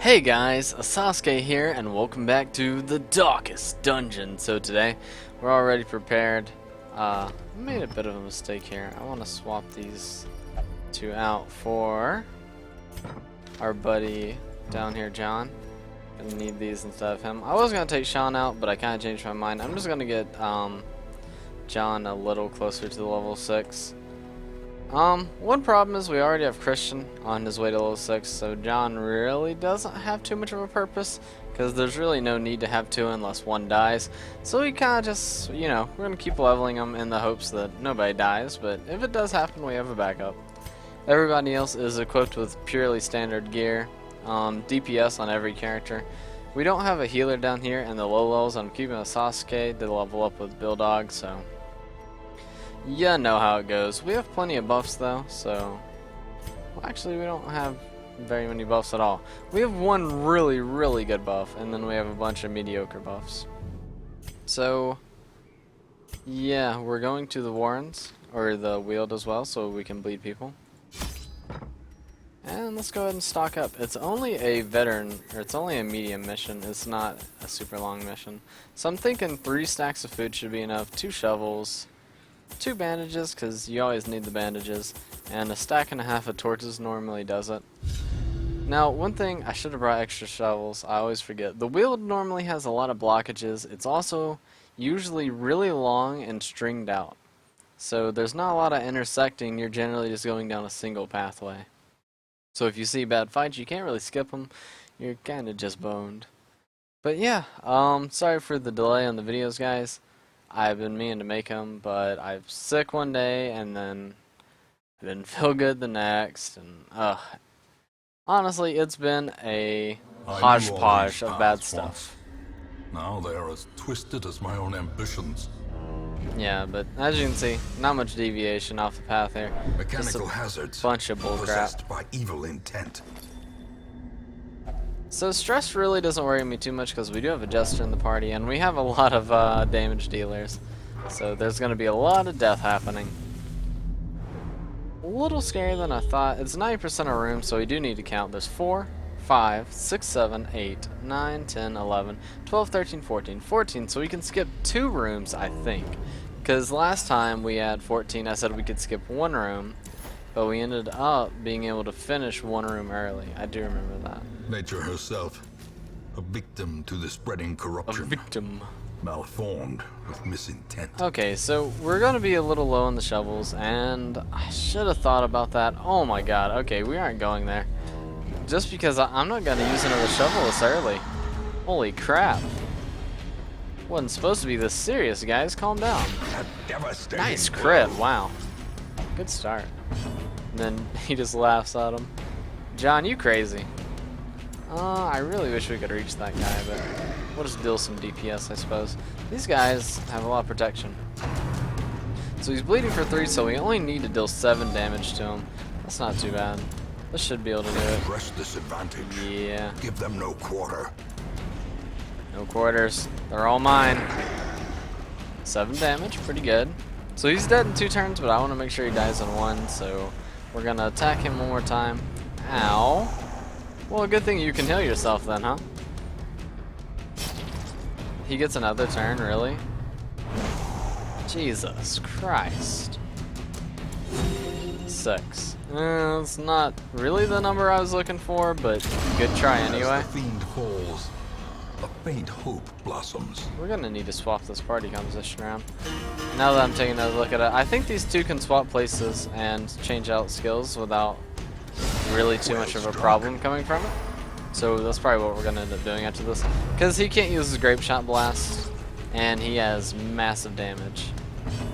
Hey guys, Sasuke here, and welcome back to the Darkest Dungeon. So today, we're already prepared. I made a bit of a mistake here. I want to swap these two out for our buddy down here, John. Gonna need these instead of him. I was gonna take Sean out, but I kind of changed my mind. I'm just gonna get John a little closer to the level 6. One problem is we already have Christian on his way to level 6, so John really doesn't have too much of a purpose, because there's really no need to have two unless one dies. So we kind of just, we're going to keep leveling him in the hopes that nobody dies, but if it does happen, we have a backup. Everybody else is equipped with purely standard gear, DPS on every character. We don't have a healer down here, and the low levels, I'm keeping a Sasuke to level up with Bulldog, so you know how it goes. We have plenty of buffs though, so well, actually we don't have very many buffs at all. We have one really good buff, and then we have a bunch of mediocre buffs. So yeah, we're going to the Warrens, or the Weald as well, so we can bleed people. And let's go ahead and stock up. It's only a veteran, or it's only a medium mission. It's not a super long mission. So I'm thinking 3 stacks of food should be enough, 2 shovels, 2 bandages, because you always need the bandages, and a stack and a half of torches normally does it. Now, one thing, I should have brought extra shovels, I always forget. The Weald normally has a lot of blockages. It's also usually really long and stringed out. So there's not a lot of intersecting, you're generally just going down a single pathway. So if you see bad fights, you can't really skip them, you're kinda just boned. But yeah, sorry for the delay on the videos, guys. I've been meaning to make them, but I was sick one day, and then I didn't feel good the next, and honestly, it's been a hodgepodge of bad stuff. Now they are as twisted as my own ambitions. Yeah, but as you can see, not much deviation off the path here. Mechanical hazards, bunch of bullcrap. Possessed by evil intent. So stress really doesn't worry me too much because we do have a Jester in the party, and we have a lot of damage dealers. So there's going to be a lot of death happening. A little scarier than I thought. It's 90% of room, so we do need to count. There's 4, 5, 6, 7, 8, 9, 10, 11, 12, 13, 14. So we can skip 2 rooms, I think. Because last time we had 14, I said we could skip 1 room. But we ended up being able to finish 1 room early. I do remember that. Nature herself, a victim to the spreading corruption. A victim. Malformed with misintent. Okay, so we're going to be a little low on the shovels, and I should have thought about that. Oh my god, okay, we aren't going there. Just because I'm not going to use another shovel this early. Holy crap. Wasn't supposed to be this serious, guys. Calm down. Nice crit, wow. Good start. And then he just laughs at him. John, you crazy. I really wish we could reach that guy, but we'll just deal some DPS, I suppose. These guys have a lot of protection. So he's bleeding for 3, so we only need to deal 7 damage to him. That's not too bad. This should be able to do it. Press this advantage. Yeah. Give them no quarter. No quarters. They're all mine. 7 damage, pretty good. So he's dead in 2 turns, but I want to make sure he dies in 1, so we're going to attack him one more time. Ow. Well, good thing you can heal yourself then, huh? He gets another turn, really? Jesus Christ. 6. It's not really the number I was looking for, but good try anyway. As the fiend falls, a faint hope blossoms. We're gonna need to swap this party composition around. Now that I'm taking another look at it, I think these 2 can swap places and change out skills without really too much of a problem coming from it. So that's probably what we're gonna end up doing after this. Because he can't use his Grape Shot Blast, and he has massive damage.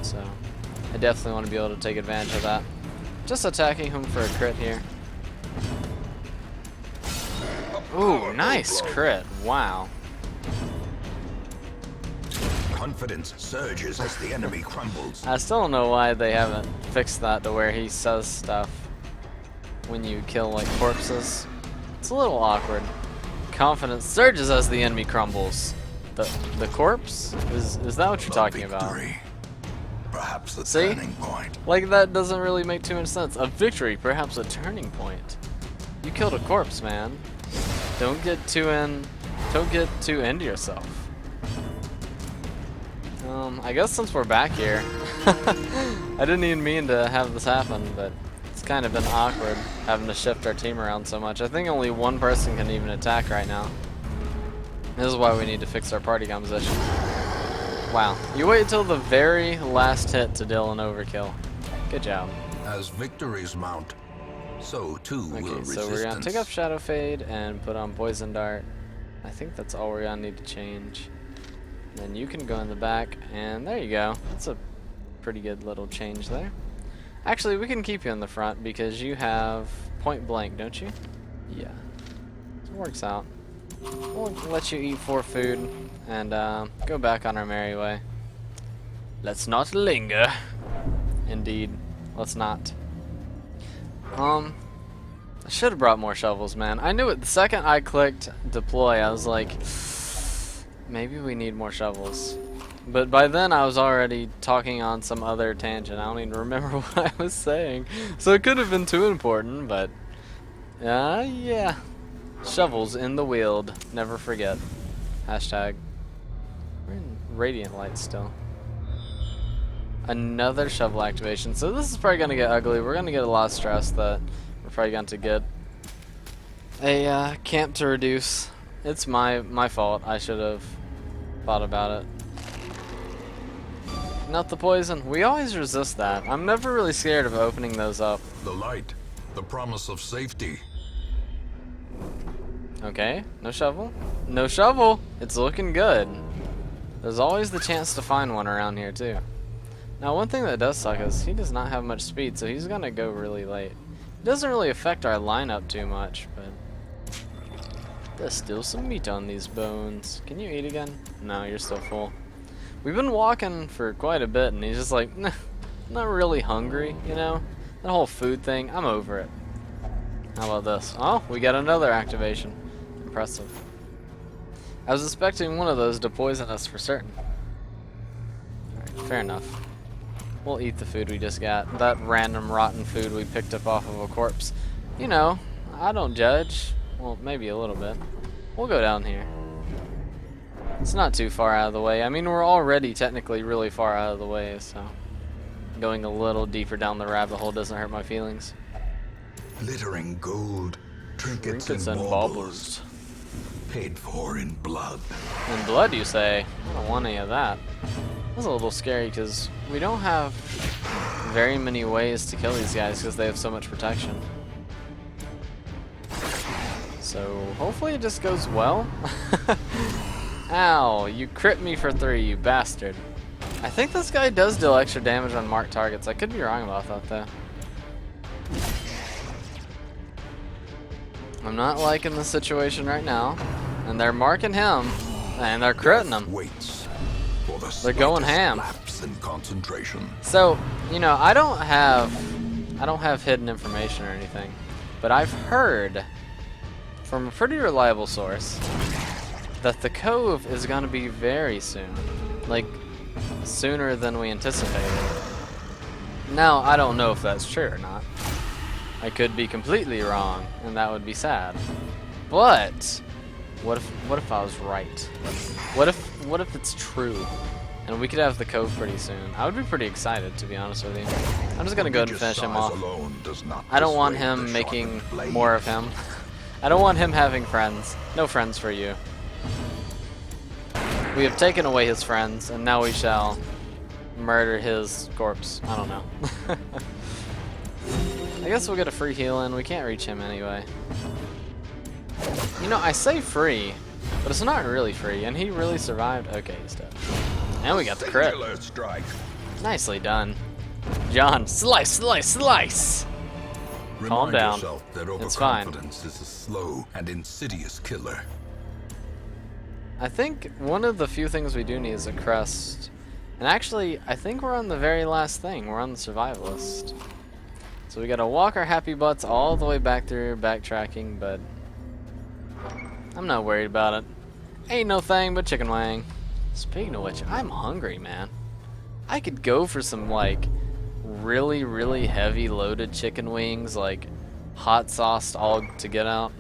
So I definitely want to be able to take advantage of that. Just attacking him for a crit here. Ooh, nice crit. Wow. Confidence surges as the enemy crumbles. I still don't know why they haven't fixed that to where he says stuff when you kill like corpses. It's a little awkward. Confidence surges as the enemy crumbles. The corpse? Is that what you're talking about? Perhaps the See? turning point. Like, that doesn't really make too much sense. A victory, perhaps a turning point. You killed a corpse, man. Don't get too into yourself. I guess since we're back here, I didn't even mean to have this happen, but it's kind of been awkward having to shift our team around so much. I think only one person can even attack right now. This is why we need to fix our party composition. Wow, you wait till the very last hit to deal an overkill. Good job. As victories mount, so too will Okay, resistance. so we're gonna take off Shadow Fade and put on Poison Dart. I think that's all we're gonna need to change. Then you can go in the back, and there you go. That's a pretty good little change there. Actually, we can keep you in the front because you have point blank, don't you? Yeah. It works out. We'll let you eat 4 food and go back on our merry way. Let's not linger. Indeed, let's not. I should have brought more shovels, man. I knew it the second I clicked deploy. I was like, maybe we need more shovels. But by then I was already talking on some other tangent. I don't even remember what I was saying. So it could have been too important, but yeah. Shovels in the wield. Never forget. Hashtag. We're in Radiant Light still. Another shovel activation. So this is probably going to get ugly. We're going to get a lot of stress that we're probably going to get a camp to reduce. It's my fault. I should have thought about it. Not the poison. We always resist that. I'm never really scared of opening those up. The light, the promise of safety. Okay, no shovel. No shovel! It's looking good. There's always the chance to find one around here too. Now one thing that does suck is he does not have much speed, so he's gonna go really late. It doesn't really affect our lineup too much, but there's still some meat on these bones. Can you eat again? No, you're still full. We've been walking for quite a bit and he's just like, nah, not really hungry, you know? That whole food thing, I'm over it. How about this? Oh, we got another activation. Impressive. I was expecting one of those to poison us for certain. Alright, fair enough. We'll eat the food we just got. That random rotten food we picked up off of a corpse. You know, I don't judge. Well, maybe a little bit. We'll go down here. It's not too far out of the way. I mean, we're already technically really far out of the way, so going a little deeper down the rabbit hole doesn't hurt my feelings. Glittering gold, trinkets Trinkets and and baubles, paid for in blood. In blood, you say? I don't want any of that. That's a little scary because we don't have very many ways to kill these guys because they have so much protection. So hopefully it just goes well. Ow, you crit me for 3, you bastard. I think this guy does deal extra damage on marked targets. I could be wrong about that though. I'm not liking the situation right now. And they're marking him, and they're critting him. Waits for the They're going ham. lapse in concentration. So, you know, I don't have hidden information or anything, but I've heard from a pretty reliable source that the cove is going to be very soon. Like, sooner than we anticipated. Now, I don't know if that's true or not. I could be completely wrong, and that would be sad. But what if I was right? What if it's true, and we could have the cove pretty soon? I would be pretty excited, to be honest with you. I'm just gonna go ahead and finish him off. I don't want him making more of him. I don't want him having friends. No friends for you. We have taken away his friends, and now we shall murder his corpse. I don't know. I guess we'll get a free heal in. We can't reach him anyway. You know, I say free, but it's not really free, and he really survived. Okay, he's dead. And we got the crit. Strike. Nicely done. John, slice, slice, slice! Calm down. That It's fine. overconfidence is a slow and insidious killer. I think one of the few things we do need is a crest. And actually, I think we're on the very last thing. We're on the survivalist. So we gotta walk our happy butts all the way back through, backtracking, but I'm not worried about it. Ain't no thing but chicken wing. Speaking of which, I'm hungry, man. I could go for some, like, really, really heavy loaded chicken wings, like hot sauced all to get out.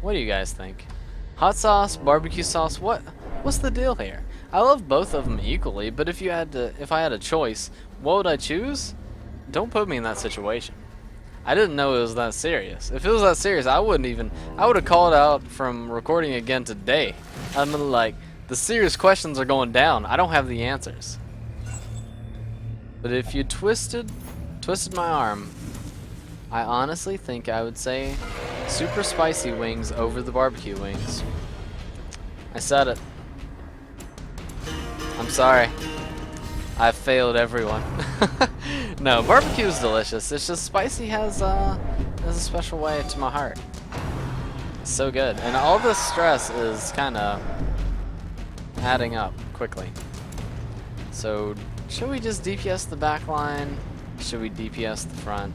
What do you guys think? Hot sauce, barbecue sauce, what's the deal here? I love both of them equally, but if I had a choice, what would I choose? Don't put me in that situation. I didn't know it was that serious. If it was that serious, I would have called out from recording again today. I'm like, the serious questions are going down. I don't have the answers. But if you twisted my arm, I honestly think I would say super spicy wings over the barbecue wings. I said it. I'm sorry. I failed everyone. No, barbecue is delicious. It's just spicy has a special way to my heart. It's so good, and all this stress is kind of adding up quickly. So, should we just DPS the back line? Should we DPS the front?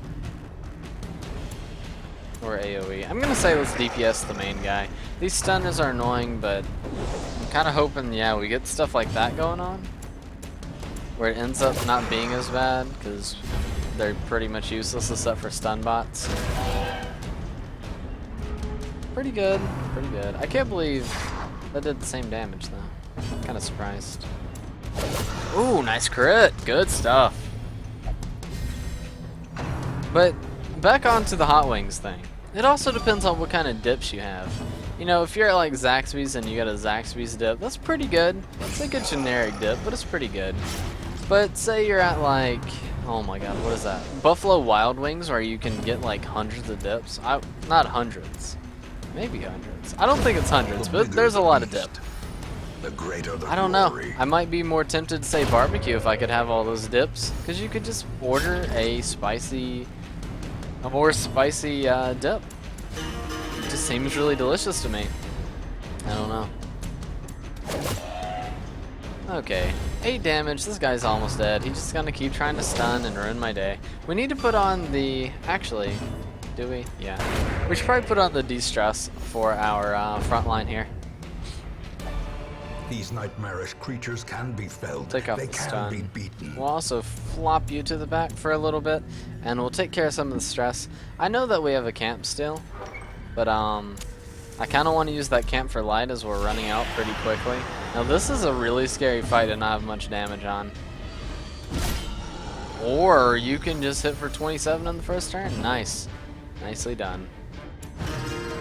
Or AoE? I'm gonna say let's DPS the main guy. These stunners are annoying, but I'm kind of hoping, yeah, we get stuff like that going on, where it ends up not being as bad, because they're pretty much useless except for stun bots. Pretty good, pretty good. I can't believe that did the same damage though. Kind of surprised. Ooh, nice crit, good stuff. But back onto the hot wings thing. It also depends on what kind of dips you have. You know, if you're at like Zaxby's and you got a Zaxby's dip, that's pretty good. It's like a generic dip, but it's pretty good. But say you're at like, oh my god, what is that? Buffalo Wild Wings, where you can get like hundreds of dips. Not hundreds, maybe hundreds. I don't think it's hundreds, but there's a lot of dip. The greater the I don't know. glory. I might be more tempted to say barbecue if I could have all those dips, because you could just order a more spicy dip. It just seems really delicious to me. I don't know. Okay, 8 damage. This guy's almost dead. He's just gonna keep trying to stun and ruin my day. We need to put on the... Actually, do we? Yeah. We should probably put on the de-stress for our front line here. These nightmarish creatures can be felled. Take off they the can stun. be beaten. We'll also flop you to the back for a little bit, and we'll take care of some of the stress. I know that we have a camp still, but I kind of want to use that camp for light as we're running out pretty quickly. Now this is a really scary fight to not have much damage on. Or you can just hit for 27 in the first turn. Nice. Nicely done.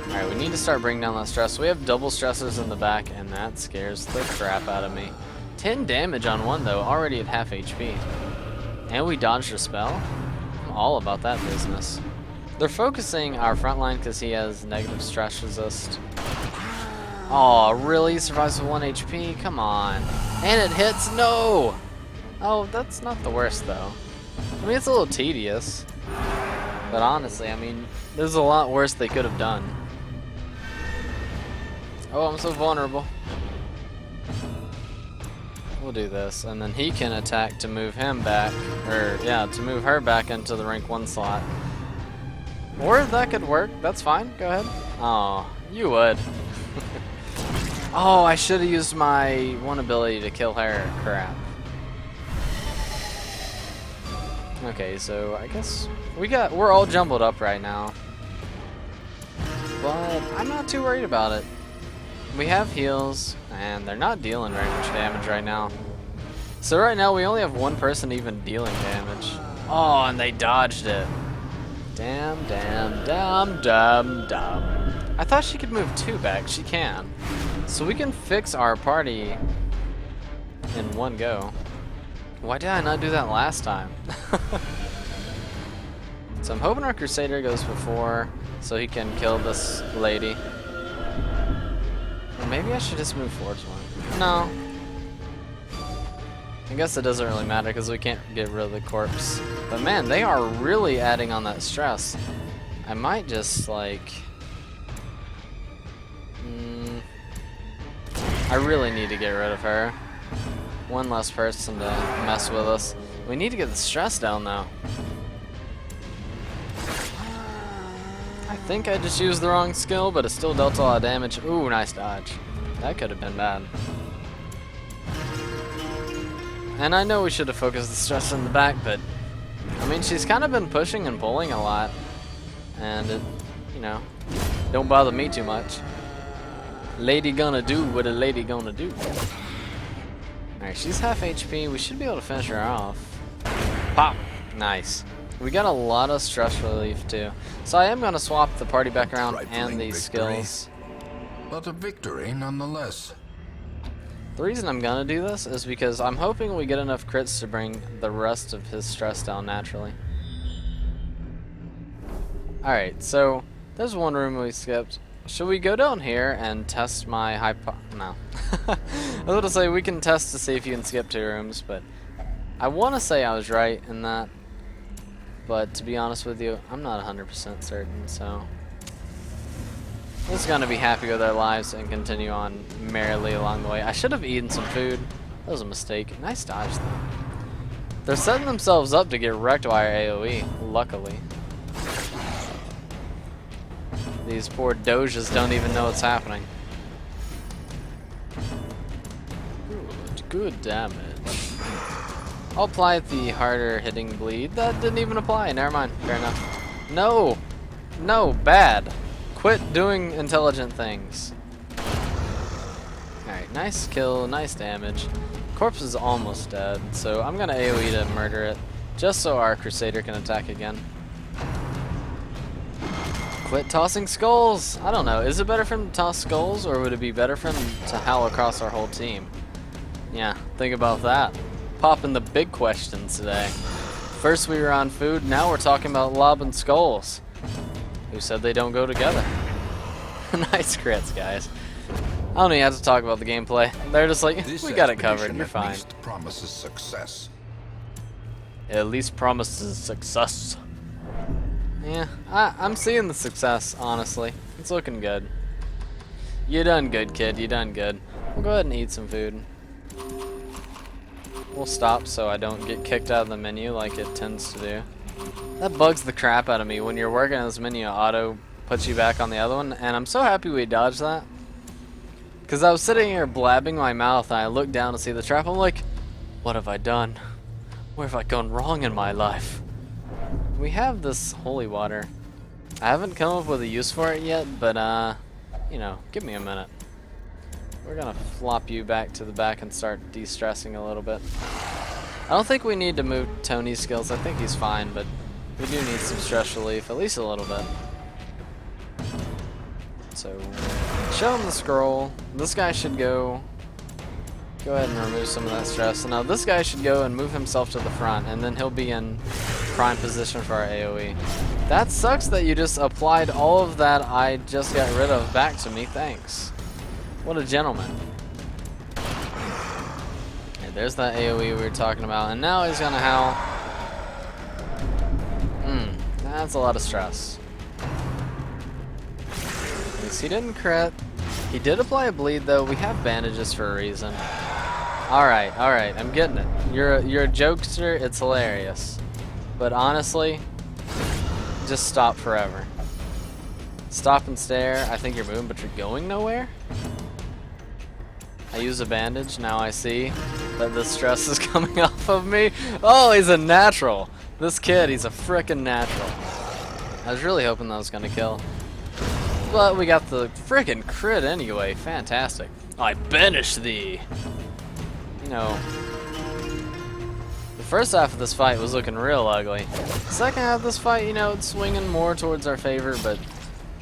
Alright, we need to start bringing down that stress. We have double stressors in the back, and that scares the crap out of me. 10 damage on one, though, already at half HP. And we dodged a spell. I'm all about that business. They're focusing our front line because he has negative stress resist. Oh, really? Survives with 1 HP? Come on. And it hits? No! Oh, that's not the worst, though. I mean, it's a little tedious. But honestly, I mean, there's a lot worse they could have done. Oh, I'm so vulnerable. We'll do this, and then he can attack to move him back, or yeah, to move her back into the rank 1 slot. Or that could work. That's fine. Go ahead. Oh, you would. Oh, I should have used my one ability to kill her. Crap. Okay, so I guess we're all jumbled up right now. But I'm not too worried about it. We have heals, and they're not dealing very much damage right now. So right now we only have one person even dealing damage. Oh, and they dodged it. Damn, damn, damn, damn, damn. I thought she could move 2 back. She can. So we can fix our party in one go. Why did I not do that last time? So I'm hoping our Crusader goes before so he can kill this lady. Or maybe I should just move forward one. No. I guess it doesn't really matter because we can't get rid of the corpse. But man, they are really adding on that stress. I might just like... I really need to get rid of her. One less person to mess with us. We need to get the stress down though. I think I just used the wrong skill, but it still dealt a lot of damage. Ooh, nice dodge. That could have been bad. And I know we should have focused the stress in the back, but I mean, she's kind of been pushing and pulling a lot. And it, you know, Don't bother me too much. Lady gonna do what a lady gonna do. Alright, she's half HP. We should be able to finish her off. Pop! Nice. We got a lot of stress relief too. So I am gonna swap the party back around and these skills. But a victory nonetheless. The reason I'm gonna do this is because I'm hoping we get enough crits to bring the rest of his stress down naturally. Alright, so there's one room we skipped. Should we go down here and test my no. I was going to say we can test to see if you can skip 2 rooms, but I want to say I was right in that. But to be honest with you, I'm not 100% certain, so we're just gonna be happy with our lives and continue on merrily along the way. I should have eaten some food. That was a mistake. Nice dodge though. They're setting themselves up to get wrecked by our AoE, luckily. These poor Doges don't even know what's happening. Good damage. I'll apply the harder hitting bleed. That didn't even apply. Never mind. Fair enough. No! No, bad. Quit doing intelligent things. Alright, nice kill, nice damage. Corpse is almost dead, so I'm gonna AoE to murder it, just so our Crusader can attack again. Quit tossing skulls! I don't know, is it better for him to toss skulls, or would it be better for him to howl across our whole team? Yeah, think about that. Popping the big questions today. First we were on food, now we're talking about lobbing skulls. Who said they don't go together? Nice crits, guys. I don't even have to talk about the gameplay. They're just like, we got it covered, you're fine. At least promises success. It at least promises success. Yeah, I'm seeing the success, honestly. It's looking good. You done good, kid. You done good. We'll go ahead and eat some food. We'll stop so I don't get kicked out of the menu like it tends to do. That bugs the crap out of me. When you're working on this menu, auto puts you back on the other one, and I'm so happy we dodged that. Because I was sitting here blabbing my mouth, and I looked down to see the trap. I'm like, what have I done? Where have I gone wrong in my life? We have this holy water. I haven't come up with a use for it yet, but you know, give me a minute. We're gonna flop you back to the back and start de-stressing a little bit. I don't think we need to move Tony's skills. I think he's fine, but we do need some stress relief, at least a little bit. So, show him the scroll. This guy should go ahead and remove some of that stress. So now this guy should go and move himself to the front, and then he'll be in prime position for our AoE. That sucks that you just applied all of that I just got rid of back to me. Thanks. What a gentleman. Okay, there's that AoE we were talking about, and now he's gonna howl. That's a lot of stress. At least he didn't crit. He did apply a bleed though. We have bandages for a reason. Alright, I'm getting it. You're a jokester, it's hilarious. But honestly, just stop forever. Stop and stare. I think you're moving, but you're going nowhere? I use a bandage, now I see that the stress is coming off of me. Oh, he's a natural. This kid, he's a frickin' natural. I was really hoping that was gonna kill. But we got the frickin' crit anyway, fantastic. I banish thee. You know, the first half of this fight was looking real ugly. The second half of this fight, you know, it's swinging more towards our favor, but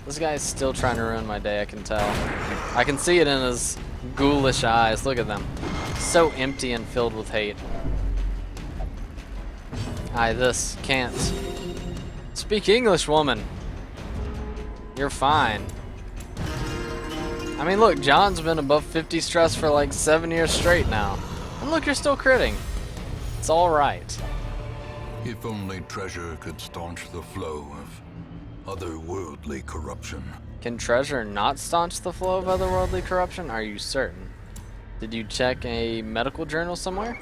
this guy's still trying to ruin my day, I can tell. I can see it in his ghoulish eyes, look at them. So empty and filled with hate. This can't. Speak English, woman. You're fine. I mean, look, John's been above 50 stress for like 7 years straight now. And look, you're still critting. It's alright. If only treasure could staunch the flow of otherworldly corruption. Can treasure not staunch the flow of otherworldly corruption? Are you certain? Did you check a medical journal somewhere?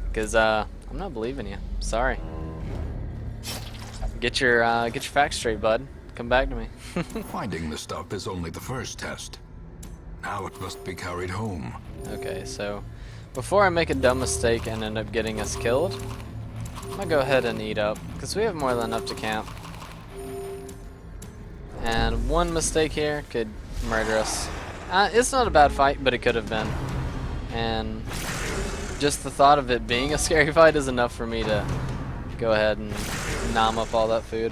Because, I'm not believing you. Sorry. Get your facts straight, bud. Come back to me. Finding the stuff is only the first test. Now it must be carried home. Okay, so before I make a dumb mistake and end up getting us killed, I'm gonna go ahead and eat up, because we have more than enough to camp. And one mistake here could murder us. It's not a bad fight, but it could have been. And just the thought of it being a scary fight is enough for me to go ahead and nom up all that food.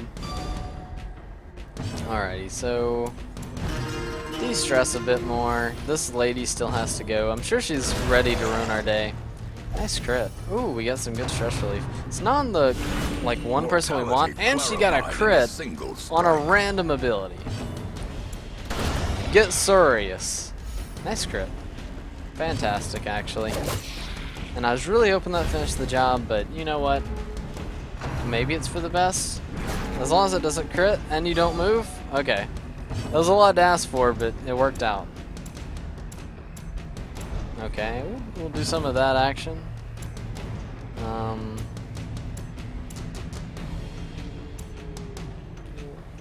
Alrighty, so de-stress a bit more. This lady still has to go. I'm sure she's ready to ruin our day. Nice crit. Ooh, we got some good stress relief. It's not on the one person we want, and she got a crit on a random ability. Get serious. Nice crit. Fantastic, actually. And I was really hoping that finished the job, but you know what? Maybe it's for the best. As long as it doesn't crit and you don't move, okay. That was a lot to ask for, but it worked out. Okay, we'll do some of that action.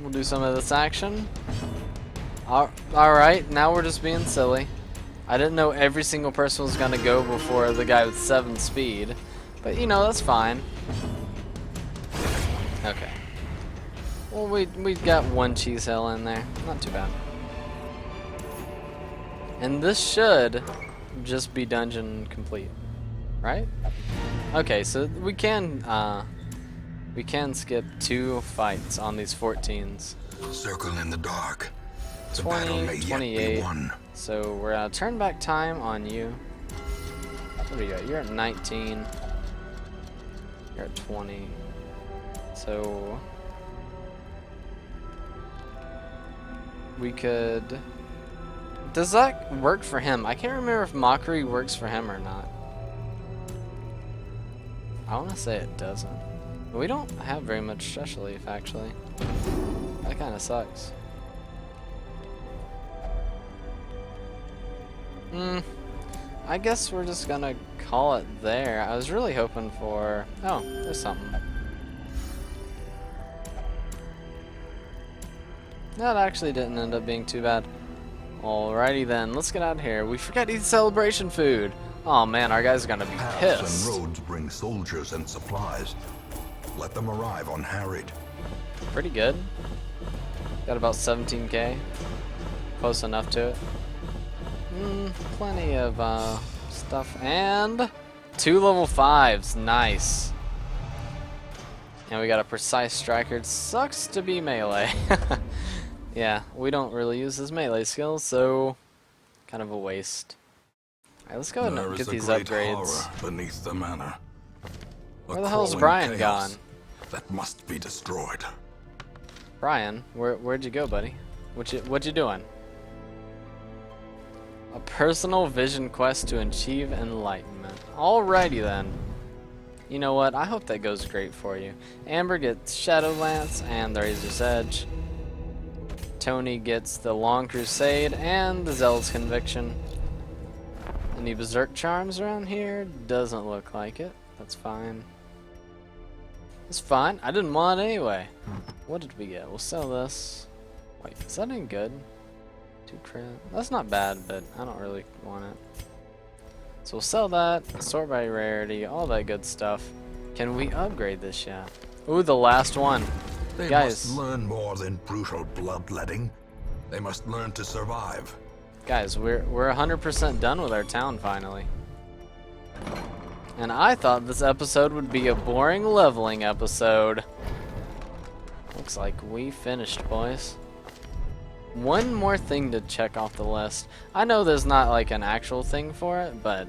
We'll do some of this action. Alright, now we're just being silly. I didn't know every single person was gonna go before the guy with 7 speed. But you know, that's fine. Okay. Well, we got 1 cheese hill in there. Not too bad. And this should just be dungeon complete, right? Okay, so we can skip 2 fights on these 14s. Circle in the dark. 20, 28. So we're gonna turn back time on you. What do you got? You're at 19. You're at 20. So we could. Does that work for him? I can't remember if mockery works for him or not. I want to say it doesn't. We don't have very much stress relief, actually. That kind of sucks. I guess we're just gonna call it there. I was really hoping for... Oh, there's something. That actually didn't end up being too bad. Alrighty then, let's get out of here. We forgot to eat celebration food. Oh man, our guys are gonna be pissed. Paths and roads bring soldiers and supplies. Let them arrive unharried. Pretty good. Got about 17k. Close enough to it. Plenty of stuff. And 2 level 5s. Nice. And we got a precise striker. It sucks to be melee. Yeah, we don't really use his melee skills, so kind of a waste. Alright, let's go ahead and get these upgrades. Beneath the manor. Where the hell's Brian gone? That must be destroyed. Brian, where'd you go, buddy? What you doing? A personal vision quest to achieve enlightenment. Alrighty then. You know what? I hope that goes great for you. Amber gets Shadowlance and the Razor's Edge. Tony gets the Long Crusade and the Zealot's Conviction. Any Berserk Charms around here? Doesn't look like it. That's fine. It's fine. I didn't want it anyway. What did we get? We'll sell this. Wait, is that any good? 2 crit. That's not bad, but I don't really want it. So we'll sell that, sort by rarity, all that good stuff. Can we upgrade this yet? Ooh, the last one. They Guys. must learn more than brutal bloodletting. They must learn to survive. Guys, we're 100% done with our town finally. And I thought this episode would be a boring leveling episode. Looks like we finished, boys. One more thing to check off the list. I know there's not like an actual thing for it, but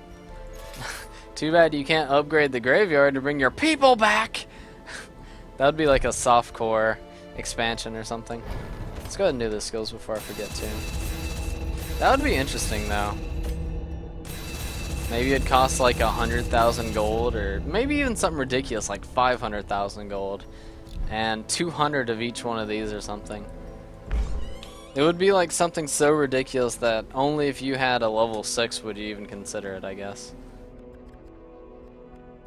too bad you can't upgrade the graveyard to bring your people back. That would be like a softcore expansion or something. Let's go ahead and do the skills before I forget to. That would be interesting though. Maybe it'd cost like 100,000 gold, or maybe even something ridiculous like 500,000 gold, and 200 of each one of these or something. It would be like something so ridiculous that only if you had a level 6 would you even consider it, I guess.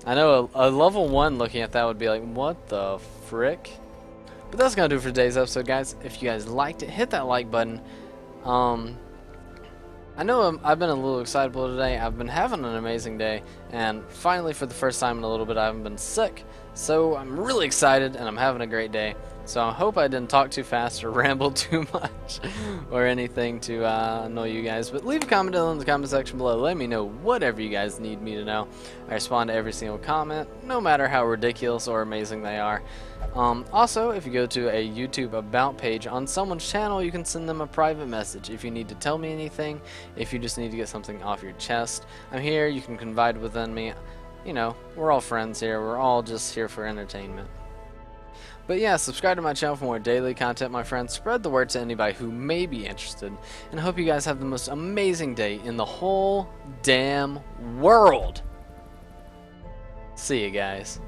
I know a level 1 looking at that would be like, what the frick? But that's gonna do it for today's episode, guys. If you guys liked it, hit that like button. I know I've been a little excitable today. I've been having an amazing day, and finally for the first time in a little bit I haven't been sick. So I'm really excited and I'm having a great day. So I hope I didn't talk too fast or ramble too much or anything to annoy you guys. But leave a comment down in the comment section below. Let me know whatever you guys need me to know. I respond to every single comment, no matter how ridiculous or amazing they are. Also, if you go to a YouTube About page on someone's channel, you can send them a private message if you need to tell me anything, if you just need to get something off your chest. I'm here, you can confide within me. You know, we're all friends here. We're all just here for entertainment. But yeah, subscribe to my channel for more daily content, my friends. Spread the word to anybody who may be interested. And I hope you guys have the most amazing day in the whole damn world. See you guys.